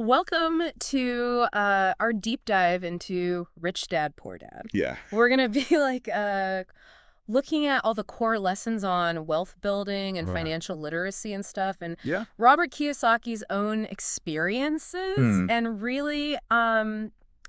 Welcome to our deep dive into Rich Dad, Poor Dad. Yeah. We're going to be looking at all the core lessons on wealth building and Right. financial literacy and stuff, and Yeah. Robert Kiyosaki's own experiences. And really,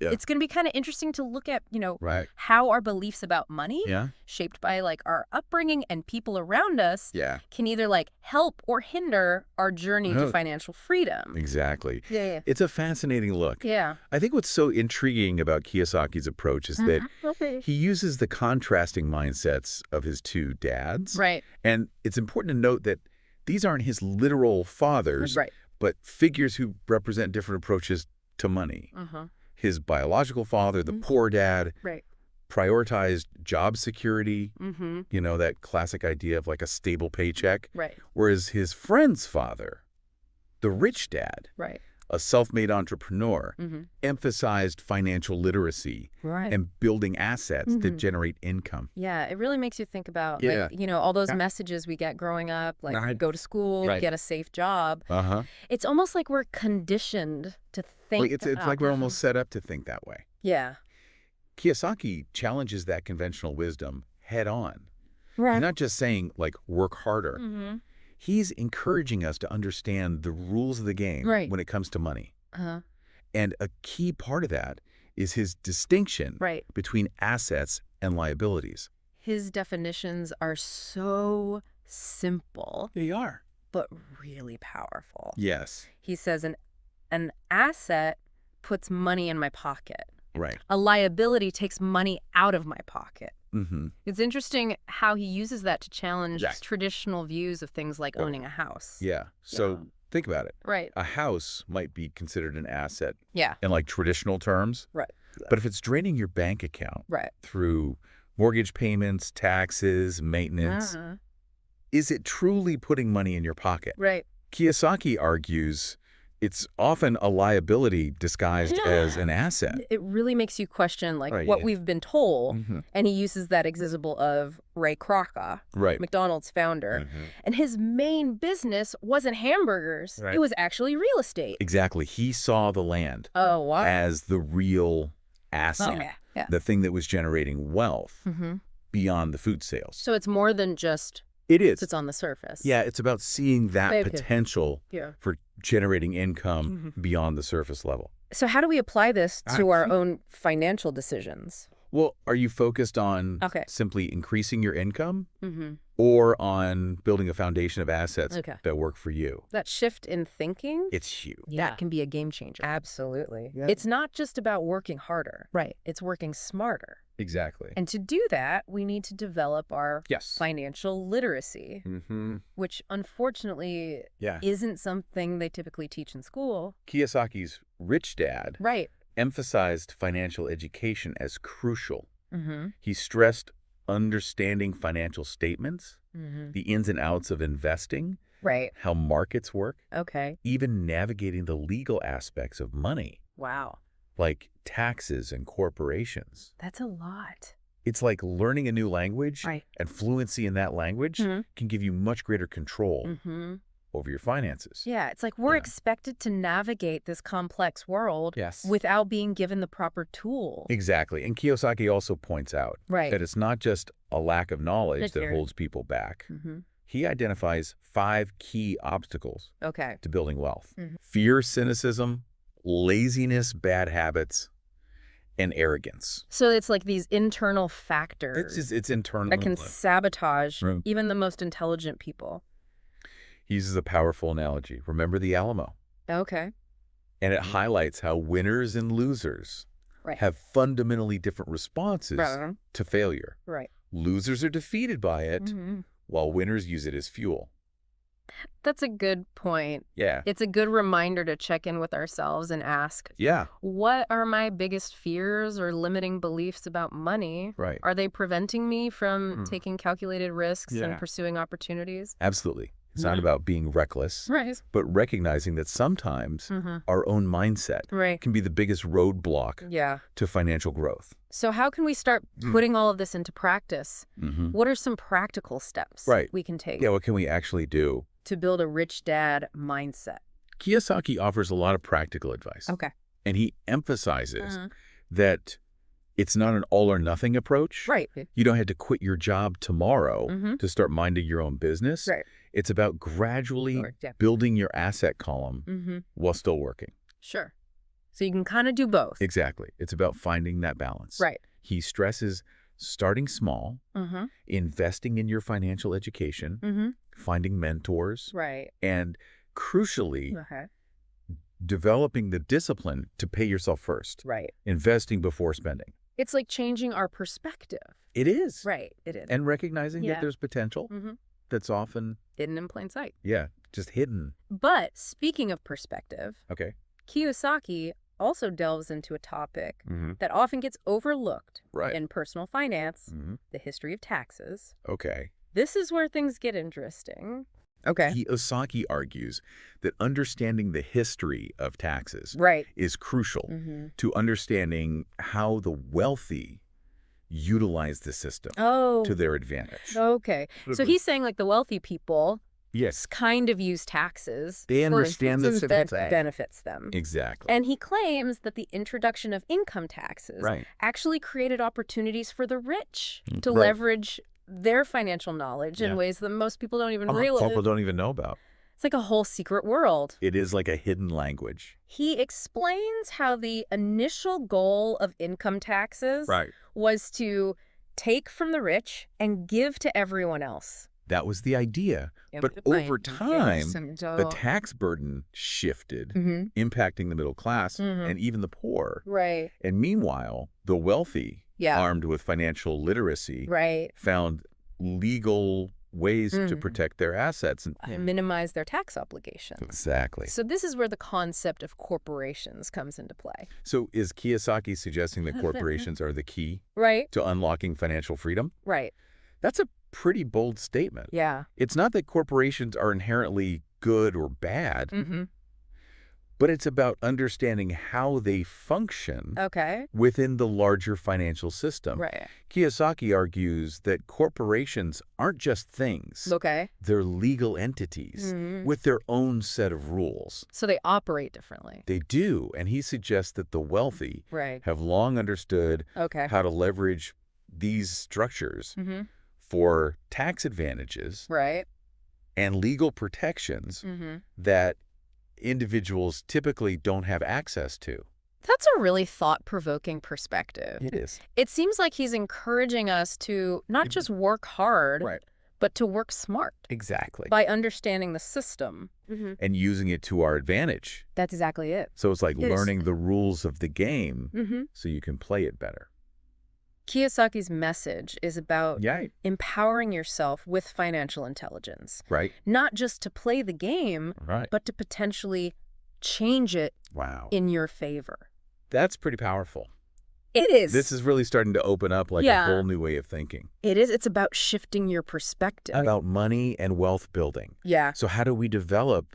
it's going to be kind of interesting to look at, Right. how our beliefs about money, Yeah. shaped by our upbringing and people around us, Yeah. can either help or hinder our journey to Oh. financial freedom. Exactly. Yeah. It's a fascinating look. Yeah. I think what's so intriguing about Kiyosaki's approach is that he uses the contrasting mindsets of his two dads. Right. And it's important to note that these aren't his literal fathers, Right. but figures who represent different approaches to money. His biological father, the poor dad, Right. prioritized job security, that classic idea of a stable paycheck. Right. Whereas his friend's father, the rich dad, Right. a self-made entrepreneur, emphasized financial literacy Right. and building assets that generate income. Yeah, it really makes you think about, Yeah. all those messages we get growing up, Right. go to school, Right. get a safe job. Uh-huh. It's almost like we're conditioned to think. It's like we're almost set up to think that way. Yeah. Kiyosaki challenges that conventional wisdom head on. Right. He's not just saying, work harder. He's encouraging us to understand the rules of the game Right. when it comes to money. Uh-huh. And a key part of that is his distinction Right. between assets and liabilities. His definitions are so simple, They are. but really powerful. Yes. He says an asset puts money in my pocket. Right. A liability takes money out of my pocket. Mm-hmm. It's interesting how he uses that to challenge Yeah. traditional views of things like owning a house. Yeah. So think about it. Right. A house might be considered an asset Yeah. in traditional terms. Right. But if it's draining your bank account Right. through mortgage payments, taxes, maintenance, is it truly putting money in your pocket? Right. Kiyosaki argues it's often a liability disguised as an asset. It really makes you question Right, what yeah. we've been told. Mhm. And he uses that example of Ray Kroc, Right. McDonald's founder. And his main business wasn't hamburgers. Right. It was actually real estate. Exactly. He saw the land Oh, wow. as the real asset, Oh, yeah. the thing that was generating wealth Mm-hmm. beyond the food sales. So it's more than just It is. sits on the surface. Yeah, it's about seeing that Okay. potential Yeah. for generating income beyond the surface level. So how do we apply this to our own financial decisions? Well, are you focused on Okay. simply increasing your income Mm-hmm. or on building a foundation of assets Okay. that work for you? That shift in thinking, It's huge. that can be a game changer. Absolutely. Yeah. It's not just about working harder. Right. It's working smarter. Exactly. And to do that, we need to develop our Yes. financial literacy, Mm-hmm. which unfortunately Yeah. isn't something they typically teach in school. Kiyosaki's rich dad Right. emphasized financial education as crucial. Mm-hmm. He stressed understanding financial statements, Mm-hmm. the ins and outs of investing, Right. how markets work, Okay. even navigating the legal aspects of money, Wow. like taxes and corporations. That's a lot. It's like learning a new language, Right. and fluency in that language Mhm. can give you much greater control Mm-hmm. over your finances. Yeah, it's like we're Yeah. expected to navigate this complex world Yes. without being given the proper tools. Exactly. And Kiyosaki also points out Right. that it's not just a lack of knowledge That's that fair. holds people back. Mm-hmm. He identifies 5 key obstacles Okay. to building wealth. Mhm. Fear, cynicism, laziness, bad habits, and arrogance. So it's like these internal factors It's internal. that can sabotage Right. even the most intelligent people. He uses a powerful analogy. Remember the Alamo. Okay. And it highlights how winners and losers Right. have fundamentally different responses Right. to failure. Right. Losers are defeated by it, Mhm. while winners use it as fuel. That's a good point. Yeah. It's a good reminder to check in with ourselves and ask, Yeah. what are my biggest fears or limiting beliefs about money? Right. Are they preventing me from Mm. taking calculated risks Yeah. and pursuing opportunities? Absolutely. It's not Yeah. about being reckless, Right. but recognizing that sometimes Mm-hmm. our own mindset Right. can be the biggest roadblock Yeah. to financial growth. So how can we start Mm. putting all of this into practice? Mm-hmm. What are some practical steps Right. we can take Yeah, what can we actually do? to build a rich dad mindset? Kiyosaki offers a lot of practical advice. Okay. And he emphasizes that it's not an all-or-nothing approach. Right. You don't have to quit your job tomorrow to start minding your own business. Right. It's about gradually building your asset column while still working. Sure. So you can kind of do both. Exactly. It's about finding that balance. Right. He stresses starting small, investing in your financial education, finding mentors, right, and crucially, developing the discipline to pay yourself first. Right. Investing before spending. It's like changing our perspective. It is. Right. It is. And recognizing that there's potential that's often hidden in plain sight. Yeah, just hidden. But speaking of perspective, okay, Kiyosaki also delves into a topic that often gets overlooked in personal finance, the history of taxes. Okay. This is where things get interesting. Okay. Kiyosaki argues that understanding the history of taxes is crucial to understanding how the wealthy utilize the system to their advantage. Okay. So he's saying like the wealthy people yes, kind of use taxes. They understand the system that benefits them. Exactly. And he claims that the introduction of income taxes actually created opportunities for the rich to leverage their financial knowledge in ways that most people don't even realize. People don't even know about. It's like a whole secret world. It is like a hidden language. He explains how the initial goal of income taxes was to take from the rich and give to everyone else. That was the idea. But over time, the tax burden shifted, impacting the middle class and even the poor. Right. And meanwhile, the wealthy, armed with financial literacy, found legal ways to protect their assets and minimize their tax obligations. Exactly. So this is where the concept of corporations comes into play. So is Kiyosaki suggesting that corporations are the key to unlocking financial freedom? Right. That's a pretty bold statement. Yeah. It's not that corporations are inherently good or bad, but it's about understanding how they function within the larger financial system. Right. Kiyosaki argues that corporations aren't just things. They're legal entities with their own set of rules. So they operate differently. They do, and he suggests that the wealthy have long understood how to leverage these structures for tax advantages and legal protections that individuals typically don't have access to. That's a really thought-provoking perspective. It is. It seems like he's encouraging us to not just work hard, but to work smart. Exactly. By understanding the system. And using it to our advantage. That's exactly it. So it's like learning the rules of the game so you can play it better. Kiyosaki's message is about empowering yourself with financial intelligence. Not just to play the game, but to potentially change it in your favor. That's pretty powerful. It is. This is really starting to open up like a whole new way of thinking. It is. It's about shifting your perspective. About money and wealth building. So how do we develop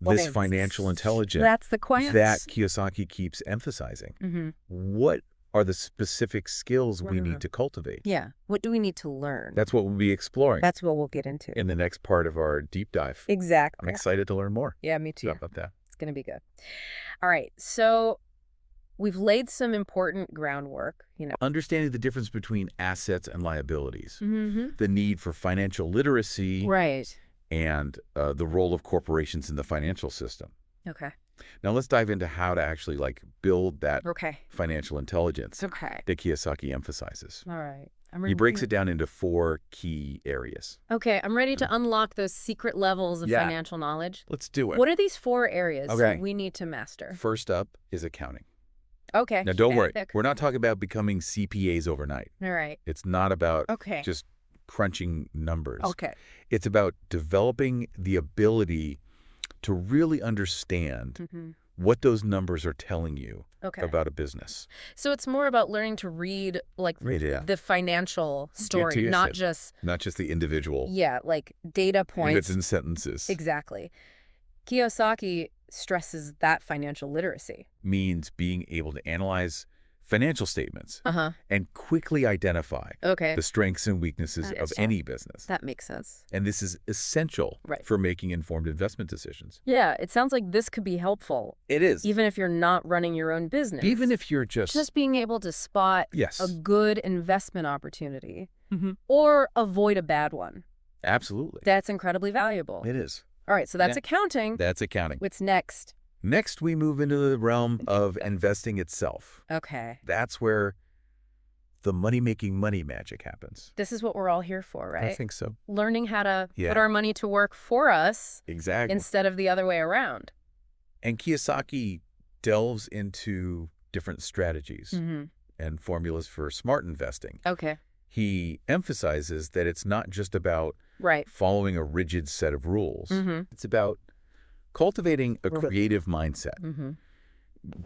this financial intelligence that's the question that Kiyosaki keeps emphasizing? What are the specific skills we need to cultivate? What do we need to learn? That's what we'll be exploring. That's what we'll get into. In the next part of our deep dive. Exactly. I'm excited to learn more. Yeah, me too. How about that? It's going to be good. All right. So we've laid some important groundwork, Understanding the difference between assets and liabilities. The need for financial literacy. And the role of corporations in the financial system. Now let's dive into how to actually build that financial intelligence that Kiyosaki emphasizes. All right. He breaks it down into 4 key areas. Okay, I'm ready to unlock those secret levels of financial knowledge. Let's do it. What are these 4 areas we need to master? First up is accounting. Okay. Now don't worry. We're not talking about becoming CPAs overnight. All right. It's not about just crunching numbers. It's about developing the ability to really understand what those numbers are telling you about a business. So it's more about learning to read the financial story, not just the individual. Data points. Units and sentences. Exactly. Kiyosaki stresses that financial literacy means being able to analyze financial statements and quickly identify the strengths and weaknesses of any business. That makes sense. And this is essential for making informed investment decisions. Yeah, it sounds like this could be helpful. It is. Even if you're not running your own business. Even if you're just being able to spot a good investment opportunity or avoid a bad one. Absolutely. That's incredibly valuable. It is. All right, so that's accounting. That's accounting. What's next? Next, we move into the realm of investing itself. Okay. That's where the money-making money magic happens. This is what we're all here for, right? I think so. Learning how to put our money to work for us. Exactly. Instead of the other way around. And Kiyosaki delves into different strategies and formulas for smart investing. Okay. He emphasizes that it's not just about following a rigid set of rules. It's about cultivating a creative mindset,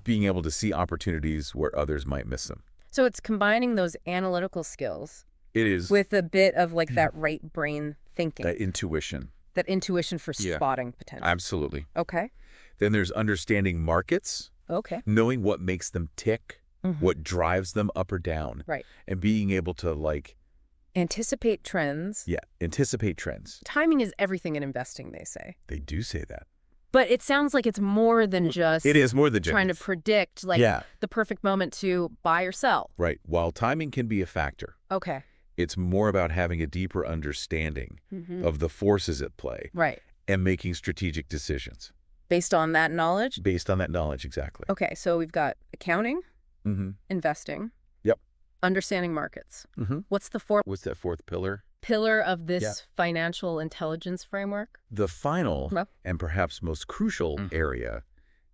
being able to see opportunities where others might miss them. So it's combining those analytical skills. It is. With a bit of like that right brain thinking. That intuition. That intuition for spotting potential. Absolutely. Okay. Then there's understanding markets. Okay. Knowing what makes them tick, what drives them up or down. Right. And being able to anticipate trends. Yeah, anticipate trends. Timing is everything in investing, they say. They do say that. But it sounds like it's more than just... It is more than just... trying to predict the perfect moment to buy or sell. Right. While timing can be a factor. Okay. It's more about having a deeper understanding of the forces at play. Right. And making strategic decisions. Based on that knowledge? Based on that knowledge, exactly. Okay. So we've got accounting, investing. Yep. Understanding markets. What's the fourth? What's that fourth pillar? Pillar of this financial intelligence framework? The final and perhaps most crucial area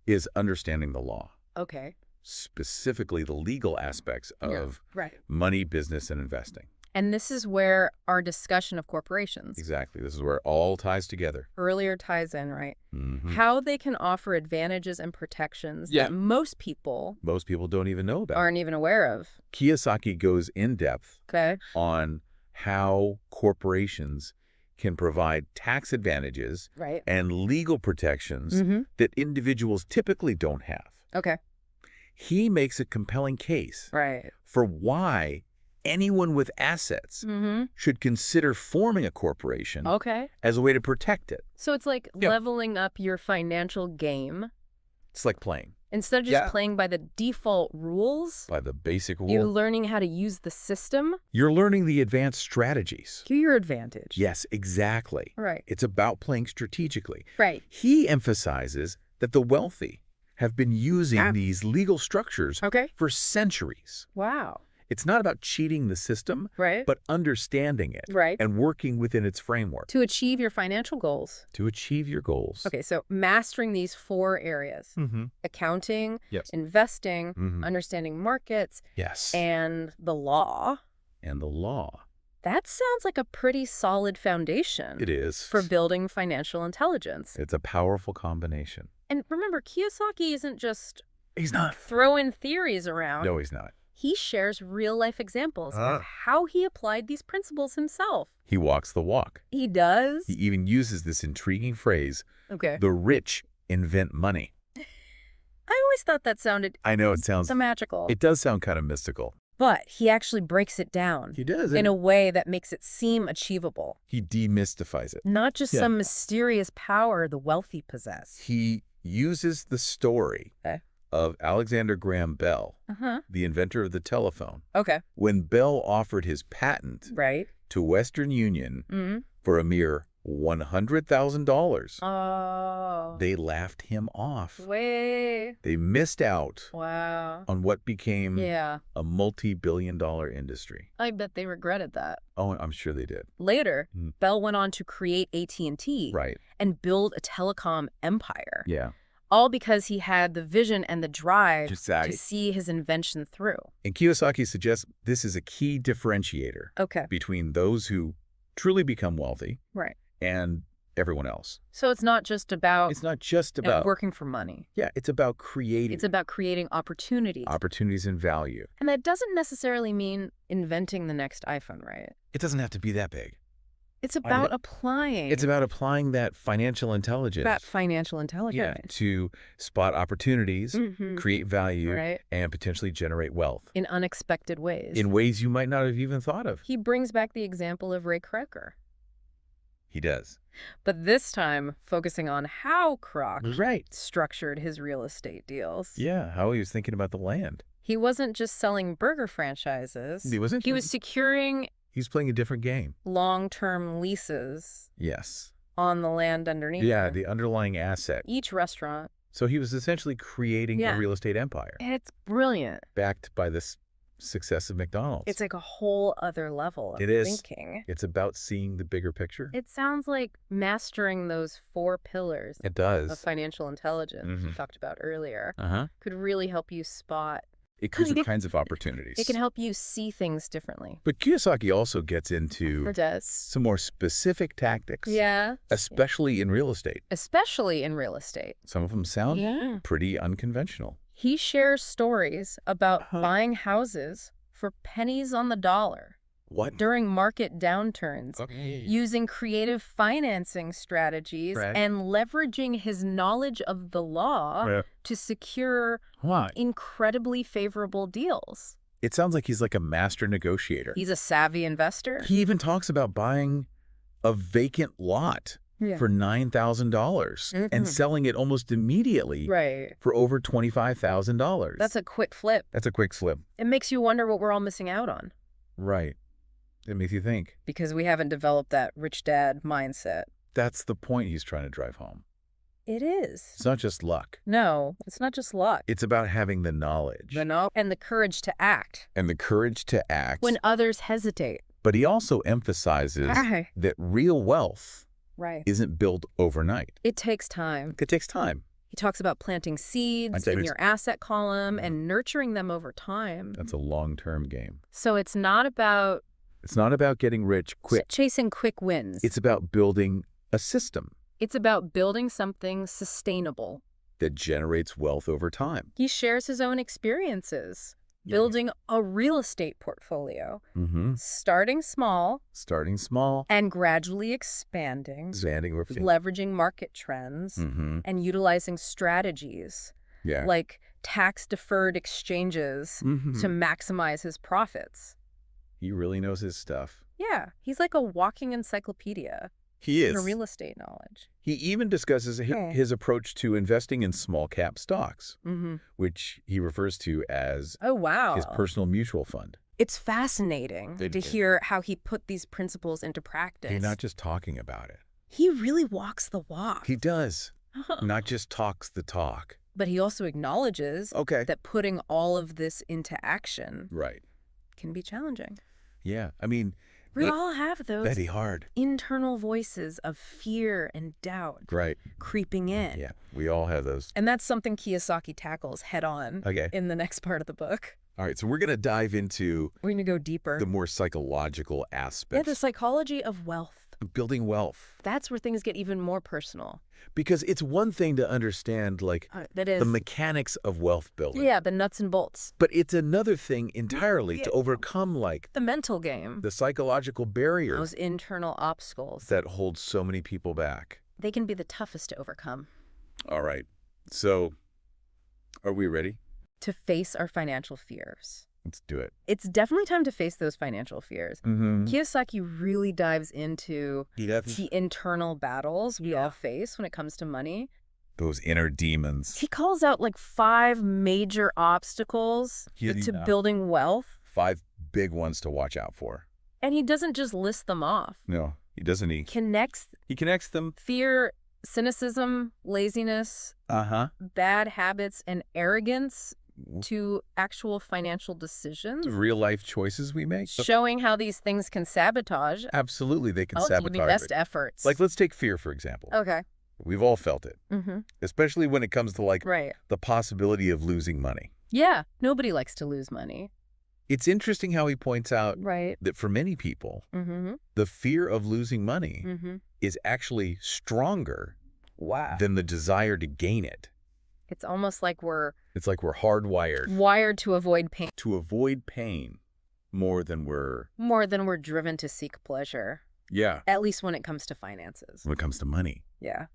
is understanding the law. Okay. Specifically the legal aspects of money, business, and investing. And this is where our discussion of corporations. Exactly. This is where it all ties together. Earlier ties in, right? How they can offer advantages and protections that most people don't even know about. Aren't even aware of. Kiyosaki goes in depth on how corporations can provide tax advantages and legal protections that individuals typically don't have. Okay. He makes a compelling case for why anyone with assets should consider forming a corporation as a way to protect it. So it's like leveling up your financial game. It's like playing. Instead of just playing by the default rules. By the basic rules. You're learning how to use the system. You're learning the advanced strategies. To your advantage. Yes, exactly. Right. It's about playing strategically. Right. He emphasizes that the wealthy have been using these legal structures for centuries. Wow. It's not about cheating the system, but understanding it and working within its framework. To achieve your financial goals. To achieve your goals. Okay, so mastering these 4 areas. Accounting, investing, understanding markets, and the law. And the law. That sounds like a pretty solid foundation. It is. For building financial intelligence. It's a powerful combination. And remember, Kiyosaki isn't just... He's not. Throwing theories around. No, he's not. He shares real-life examples of how he applied these principles himself. He walks the walk. He does? He even uses this intriguing phrase, the rich invent money. I always thought that sounded... I know, it sounds... so magical. It does sound kind of mystical. But he actually breaks it down. He does. In a way that makes it seem achievable. He demystifies it. Not just some mysterious power the wealthy possess. He uses the story of Alexander Graham Bell, the inventor of the telephone. Okay. When Bell offered his patent to Western Union for a mere $100,000, they laughed him off. They missed out on what became a multi-billion-dollar industry. I bet they regretted that. Oh, I'm sure they did. Later, Bell went on to create AT&T and build a telecom empire. Yeah. All because he had the vision and the drive to see his invention through. And Kiyosaki suggests this is a key differentiator between those who truly become wealthy and everyone else. So it's not just about... It's not just about... working for money. Yeah, it's about creating... It's about creating opportunities. Opportunities and value. And that doesn't necessarily mean inventing the next iPhone, right? It doesn't have to be that big. It's about applying. It's about applying that financial intelligence. About financial intelligence. Yeah, to spot opportunities, create value, right, and potentially generate wealth. In unexpected ways. In ways you might not have even thought of. He brings back the example of Ray Kroc. He does. But this time, focusing on how Kroc structured his real estate deals. Yeah, how he was thinking about the land. He wasn't just selling burger franchises. He wasn't. He was securing... He's playing a different game. Long-term leases. Yes. On the land underneath. Yeah, the underlying asset. Each restaurant. So he was essentially creating a real estate empire. It's brilliant. Backed by this success of McDonald's. It's like a whole other level of thinking. It's about seeing the bigger picture. It sounds like mastering those 4 pillars. It does. Of financial intelligence we talked about earlier. Could really help you spot. It creates all kinds of opportunities. It can help you see things differently. But Kiyosaki also gets into some more specific tactics. Yeah. Especially in real estate. Especially in real estate. Some of them sound pretty unconventional. He shares stories about buying houses for pennies on the dollar. What? During market downturns, using creative financing strategies and leveraging his knowledge of the law to secure incredibly favorable deals. It sounds like he's like a master negotiator. He's a savvy investor. He even talks about buying a vacant lot for $9,000 and selling it almost immediately for over $25,000. That's a quick flip. That's a quick flip. It makes you wonder what we're all missing out on. Right. It makes you think. Because we haven't developed that rich dad mindset. That's the point he's trying to drive home. It is. It's not just luck. No, it's not just luck. It's about having the knowledge. And the courage to act. And the courage to act. When others hesitate. But he also emphasizes that real wealth isn't built overnight. It takes time. It takes time. He talks about planting seeds in your asset column and nurturing them over time. That's a long-term game. So it's not about... It's not about getting rich quick. Chasing quick wins. It's about building a system. It's about building something sustainable. That generates wealth over time. He shares his own experiences. Building a real estate portfolio. Starting small. And gradually expanding. Leveraging market trends. And utilizing strategies. Like tax-deferred exchanges to maximize his profits. He really knows his stuff. Yeah, he's like a walking encyclopedia. He is. For real estate knowledge. He even discusses his approach to investing in small-cap stocks, which he refers to as his personal mutual fund. It's fascinating to hear how he put these principles into practice. He's not just talking about it. He really walks the walk. He does. Not just talks the talk. But he also acknowledges that putting all of this into action can be challenging. Yeah, I mean... We all have those very hard internal voices of fear and doubt creeping in. Yeah, we all have those. And that's something Kiyosaki tackles head on in the next part of the book. All right, so we're going to dive into... We're going to go deeper. The more psychological aspects. Yeah, the psychology of wealth. Building wealth. That's where things get even more personal. Because it's one thing to understand, like, the mechanics of wealth building. Yeah, the nuts and bolts. But it's another thing entirely to overcome, like... The mental game. The psychological barriers. Those internal obstacles. That hold so many people back. They can be the toughest to overcome. All right. So, are we ready? To face our financial fears. Let's do it. It's definitely time to face those financial fears. Kiyosaki really dives into the internal battles we all face when it comes to money. Those inner demons. He calls out like 5 major obstacles to building wealth. 5 big ones to watch out for. And he doesn't just list them off. No, he doesn't. He connects them. Fear, cynicism, laziness, bad habits, and arrogance to actual financial decisions. Real life choices we make. Showing how these things can sabotage. Absolutely, they can sabotage best efforts. Like, let's take fear, for example. Okay. We've all felt it. Especially when it comes to, like, the possibility of losing money. Yeah, nobody likes to lose money. It's interesting how he points out that for many people, the fear of losing money is actually stronger than the desire to gain it. It's almost like we're hardwired. Wired to avoid pain. To avoid pain more than we're driven to seek pleasure. Yeah. At least when it comes to finances. When it comes to money. Yeah.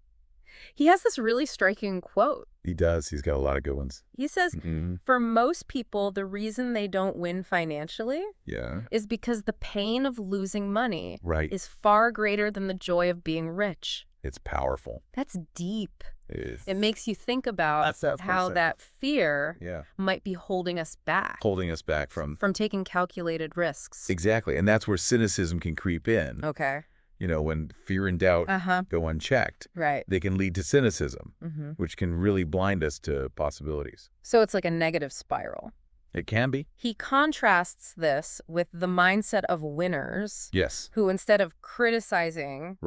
He has this really striking quote. He does. He's got a lot of good ones. He says, for most people, the reason they don't win financially is because the pain of losing money is far greater than the joy of being rich. It's powerful. That's deep. It is. It makes you think about how that fear might be holding us back. Holding us back from taking calculated risks. Exactly. And that's where cynicism can creep in. Okay. You know, when fear and doubt go unchecked, they can lead to cynicism, which can really blind us to possibilities. So it's like a negative spiral. It can be. He contrasts this with the mindset of winners who, instead of criticizing,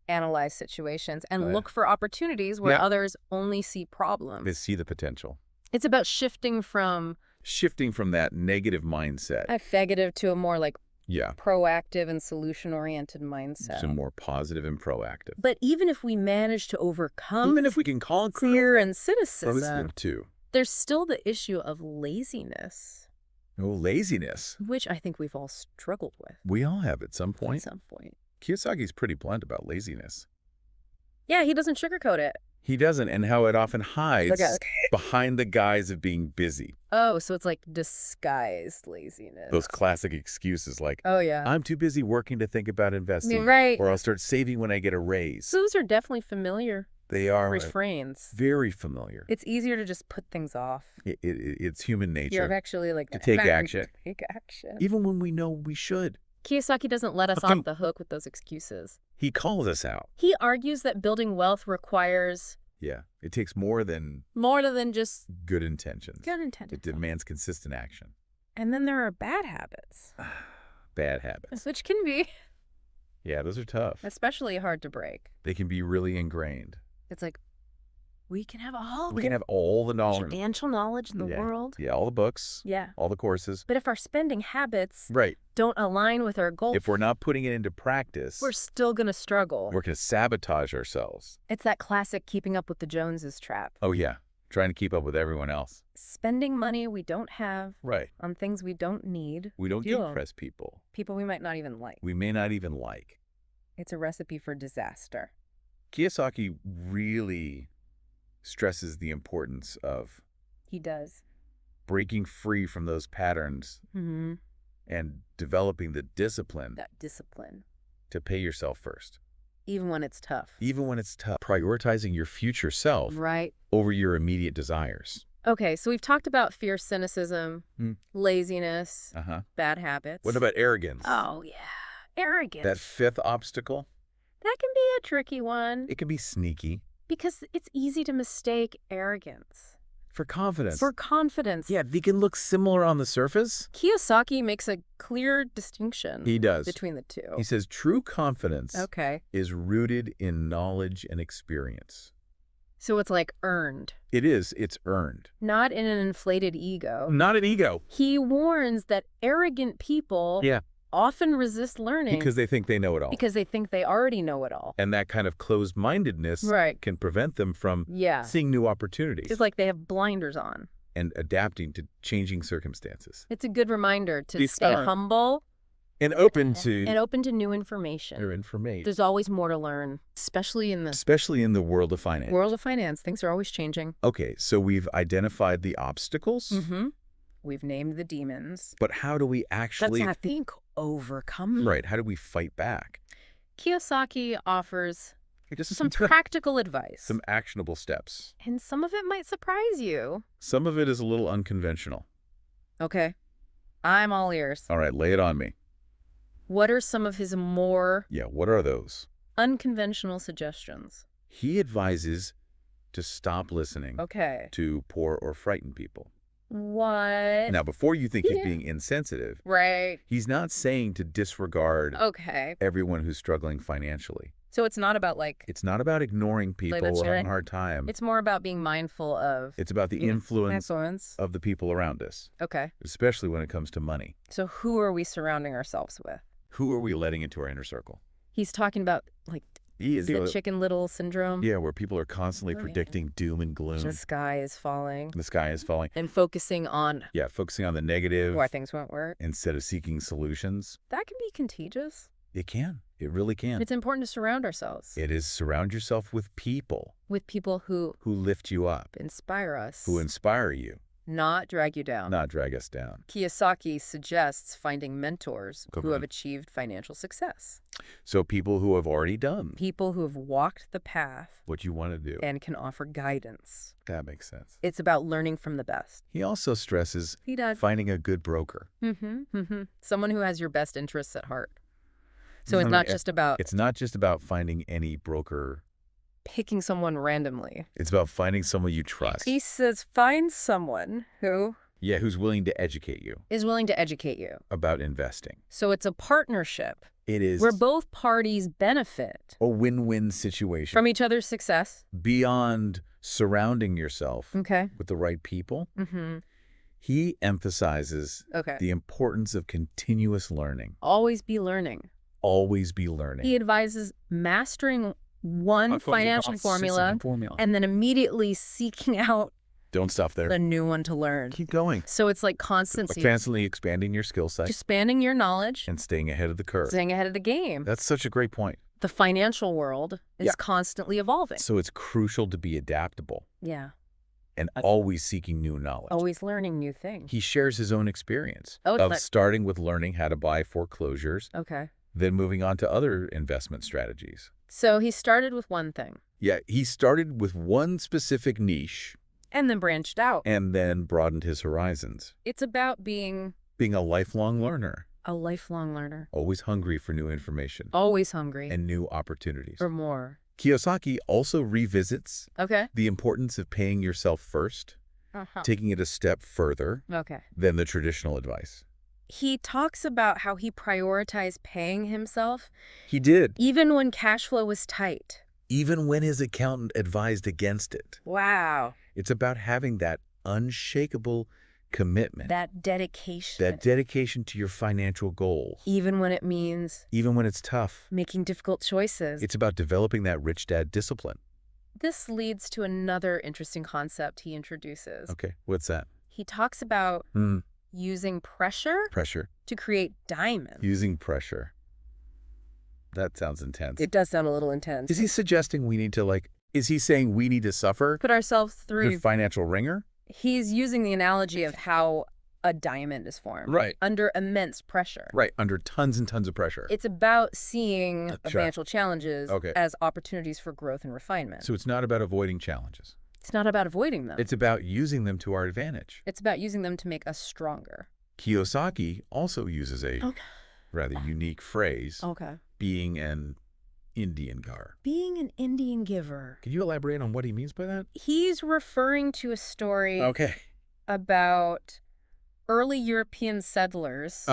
analyze situations and look for opportunities where others only see problems. They see the potential. It's about shifting from that negative mindset. Affective to a more like proactive and solution-oriented mindset. So more positive and proactive. But even if we manage to overcome even if we can call fear and cynicism, too, there's still the issue of laziness. Oh, laziness. Which I think we've all struggled with. We all have at some point. At some point. Kiyosaki's pretty blunt about laziness. Yeah, he doesn't sugarcoat it. He doesn't, and how it often hides behind the guise of being busy. Oh, so it's like disguised laziness. Those classic excuses like, oh, yeah, I'm too busy working to think about investing. Right. Or I'll start saving when I get a raise. Those are definitely familiar. They are. Refrains. Very familiar. It's easier to just put things off. It's human nature. You're actually like to take action. Take action. Even when we know we should. Kiyosaki doesn't let us off the hook with those excuses. He calls us out. He argues that building wealth requires... Yeah, it takes more than just... good intentions. Good intentions. It demands consistent action. And then there are bad habits. Bad habits. Which can be... Yeah, those are tough. Especially hard to break. They can be really ingrained. It's like, we can have all the knowledge. Financial knowledge in the world. Yeah, all the books. Yeah. All the courses. But if our spending habits don't align with our goals. If we're not putting it into practice. We're still going to struggle. We're going to sabotage ourselves. It's that classic keeping up with the Joneses trap. Oh, yeah. Trying to keep up with everyone else. Spending money we don't have. Right. On things we don't need. We don't impress people. People we might not even like. We may not even like. It's a recipe for disaster. Kiyosaki really stresses the importance of... He does. Breaking free from those patterns and developing the discipline. That discipline. To pay yourself first. Even when it's tough. Even when it's tough. Prioritizing your future self over your immediate desires. Okay, so we've talked about fear, cynicism, laziness, bad habits. What about arrogance? Oh, yeah. Arrogance. That fifth obstacle? That can be a tricky one. It can be sneaky. Because it's easy to mistake arrogance. For confidence. For confidence. Yeah, they can look similar on the surface. Kiyosaki makes a clear distinction. He does. Between the two. He says true confidence is rooted in knowledge and experience. So it's like earned. It is. It's earned. Not in an inflated ego. Not an ego. He warns that arrogant people often resist learning. Because they think they know it all. Because they think they already know it all. And that kind of closed-mindedness can prevent them from seeing new opportunities. It's like they have blinders on. And adapting to changing circumstances. It's a good reminder to stay humble. And open to... And open to new information. New information. There's always more to learn, especially in the world of finance. World of finance. Things are always changing. Okay, so we've identified the obstacles. We've named the demons. But how do we actually... I think overcome. Right. How do we fight back? Kiyosaki offers just some practical advice. Some actionable steps. And some of it might surprise you. Some of it is a little unconventional. Okay. I'm all ears. All right. Lay it on me. What are some of his more... Yeah, what are those? Unconventional suggestions. He advises to stop listening to poor or frightened people. What? Now, before you think he's being insensitive, he's not saying to disregard everyone who's struggling financially. So it's not about It's not about ignoring people or having a hard time. It's more about being mindful of... It's about the influence of the people around us. Okay. Especially when it comes to money. So who are we surrounding ourselves with? Who are we letting into our inner circle? He's talking about, the Chicken Little syndrome. Yeah, where people are constantly predicting doom and gloom. The sky is falling. The sky is falling. And focusing on... Yeah, focusing on the negative. Why things won't work. Instead of seeking solutions. That can be contagious. It can. It really can. It's important to surround ourselves. It is surround yourself with people. With people who lift you up. Inspire us. Who inspire you. Not drag you down. Not drag us down. Kiyosaki suggests finding mentors who have achieved financial success. So people who have already done. People who have walked the path. What you want to do. And can offer guidance. That makes sense. It's about learning from the best. He also stresses finding a good broker. Someone who has your best interests at heart. So it's not just about... It's not just about finding any broker. Picking someone randomly. It's about finding someone you trust. He says find someone who... Yeah, who's willing to educate you. Is willing to educate you. About investing. So it's a partnership. It is. Where both parties benefit. A win-win situation. From each other's success. Beyond surrounding yourself with the right people. He emphasizes the importance of continuous learning. Always be learning. Always be learning. He advises mastering one financial formula and then immediately seeking out Don't stop there. the new one to learn. Keep going. So it's like constantly expanding your skill set. Expanding your knowledge. And staying ahead of the curve. Staying ahead of the game. That's such a great point. The financial world is constantly evolving. So it's crucial to be adaptable. Yeah. And always seeking new knowledge. Always learning new things. He shares his own experience of starting with learning how to buy foreclosures. Then moving on to other investment strategies. So he started with one thing. Yeah, he started with one specific niche. And then branched out. And then broadened his horizons. It's about being a lifelong learner. A lifelong learner. Always hungry for new information. Always hungry. And new opportunities. For more. Kiyosaki also revisits the importance of paying yourself first, taking it a step further than the traditional advice. He talks about how he prioritized paying himself. He did. Even when cash flow was tight. Even when his accountant advised against it. Wow. It's about having that unshakable commitment. That dedication. That dedication to your financial goals. Even when it means... Even when it's tough. Making difficult choices. It's about developing that rich dad discipline. This leads to another interesting concept he introduces. Okay, what's that? He talks about using pressure to create diamonds. Using pressure. That sounds intense. It does sound a little intense. Is he suggesting we need to is he saying we need to suffer? Put ourselves through... The financial ringer? He's using the analogy of how a diamond is formed. Right. Under immense pressure. Right, under tons and tons of pressure. It's about seeing financial challenges as opportunities for growth and refinement. So it's not about avoiding challenges. It's not about avoiding them. It's about using them to our advantage. It's about using them to make us stronger. Kiyosaki also uses a rather unique phrase. Being an Indian giver. Being an Indian giver. Can you elaborate on what he means by that? He's referring to a story about early European settlers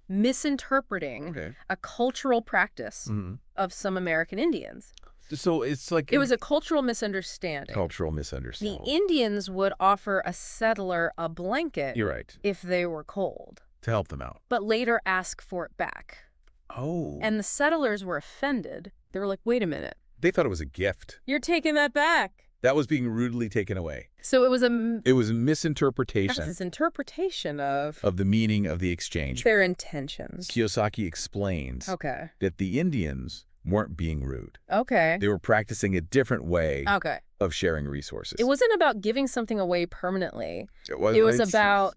misinterpreting a cultural practice of some American Indians. So it's like... It was a cultural misunderstanding. The Indians would offer a settler a blanket if they were cold. To help them out. But later ask for it back. Oh. And the settlers were offended. They were like, wait a minute. They thought it was a gift. You're taking that back. That was being rudely taken away. So it was a... It was a misinterpretation. That's his interpretation of... Of the meaning of the exchange. Their intentions. Kiyosaki explains that the Indians weren't being rude. They were practicing a different way of sharing resources. It wasn't about giving something away permanently. It was about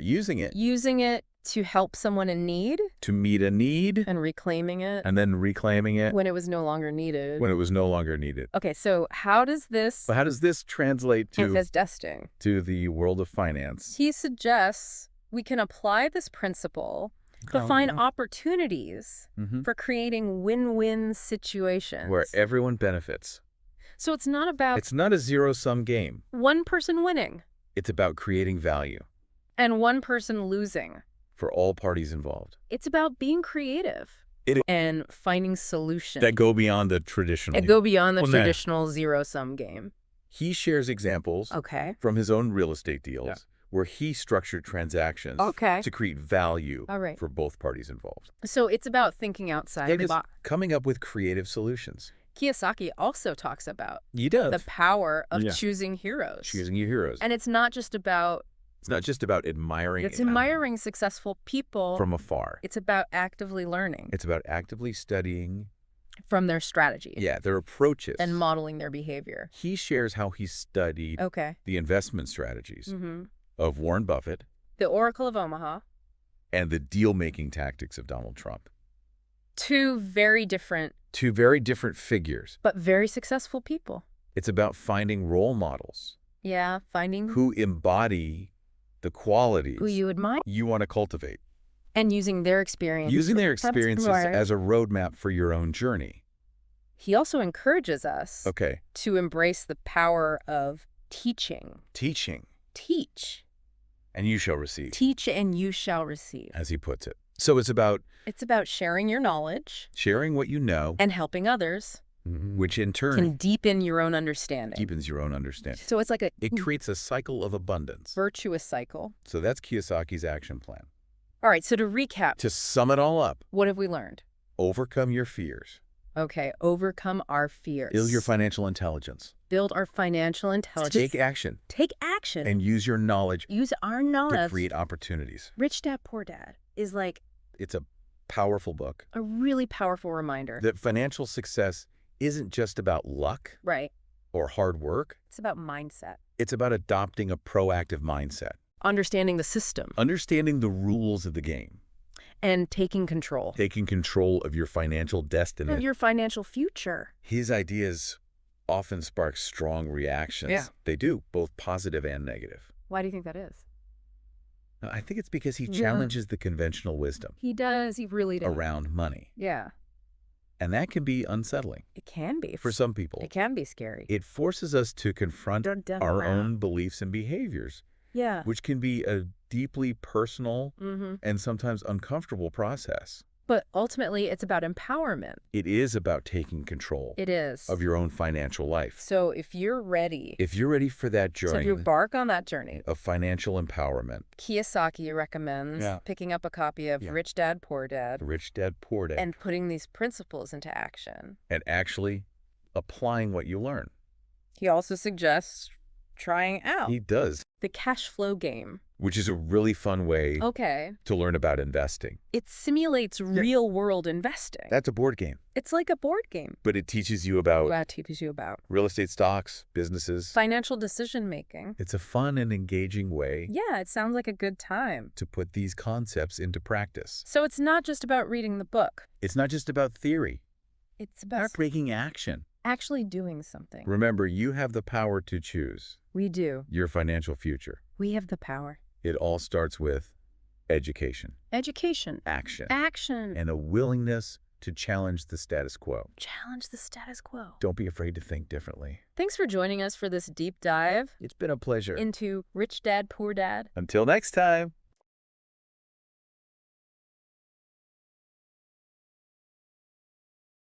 using it. Using it to help someone in need. To meet a need. And reclaiming it. And then reclaiming it. When it was no longer needed. When it was no longer needed. Okay, so how does this... But how does this translate to... Investing. To the world of finance? He suggests we can apply this principle to find opportunities for creating win-win situations. Where everyone benefits. So it's not about... It's not a zero-sum game. One person winning. It's about creating value. And one person losing. For all parties involved. It's about being creative. And finding solutions. That go beyond the traditional. Traditional zero-sum game. He shares examples from his own real estate deals where he structured transactions to create value for both parties involved. So it's about thinking outside the box. Coming up with creative solutions. Kiyosaki also talks about the power of choosing heroes. Choosing your heroes. And it's not just about It's not just about admiring. It's admiring successful people from afar. It's about actively learning. It's about actively studying from their strategies. Yeah, their approaches. And modeling their behavior. He shares how he studied the investment strategies of Warren Buffett, the Oracle of Omaha, and the deal-making tactics of Donald Trump. Two very different figures. But very successful people. It's about finding role models. Yeah, finding who embody the qualities who you admire. You want to cultivate. And using their experience. Using their experiences as a roadmap for your own journey. He also encourages us to embrace the power of teaching. Teaching. Teach. And you shall receive. Teach and you shall receive. As he puts it. So it's about sharing your knowledge. Sharing what you know. And helping others. Which in turn can deepen your own understanding. Deepens your own understanding. So it's like it creates a cycle of abundance. Virtuous cycle. So that's Kiyosaki's action plan. All right, so to recap. To sum it all up. What have we learned? Overcome your fears. Okay, overcome our fears. Build your financial intelligence. Build our financial intelligence. Take action. Take action. And use your knowledge. Use our knowledge. To create opportunities. Rich Dad, Poor Dad is like... It's a powerful book. A really powerful reminder. That financial success isn't just about luck. Right. Or hard work. It's about mindset. It's about adopting a proactive mindset. Understanding the system. Understanding the rules of the game. And taking control. Taking control of your financial destiny. Of your financial future. His ideas often spark strong reactions. Yeah. They do, both positive and negative. Why do you think that is? I think it's because he challenges the conventional wisdom. He does. He really does. Around money. Yeah. And that can be unsettling. It can be. For some people. It can be scary. It forces us to confront our own beliefs and behaviors. Yeah. Which can be a deeply personal and sometimes uncomfortable process. But ultimately, it's about empowerment. It is about taking control. It is. Of your own financial life. So if you're ready. If you're ready for that journey. So if you embark on that journey. Of financial empowerment. Kiyosaki recommends picking up a copy of Rich Dad, Poor Dad. Rich Dad, Poor Dad. And putting these principles into action. And actually applying what you learn. He also suggests trying out. He does. The cash flow game. Which is a really fun way to learn about investing. It simulates real-world investing. That's a board game. It's like a board game. But it teaches you about... What teaches you about? Real estate stocks, businesses. Financial decision-making. It's a fun and engaging way... Yeah, it sounds like a good time. ...to put these concepts into practice. So it's not just about reading the book. It's not just about theory. It's about... taking action. Actually doing something. Remember, you have the power to choose. We do. Your financial future. We have the power. It all starts with education. Education. Action. Action. And a willingness to challenge the status quo. Challenge the status quo. Don't be afraid to think differently. Thanks for joining us for this deep dive. It's been a pleasure. Into Rich Dad, Poor Dad. Until next time.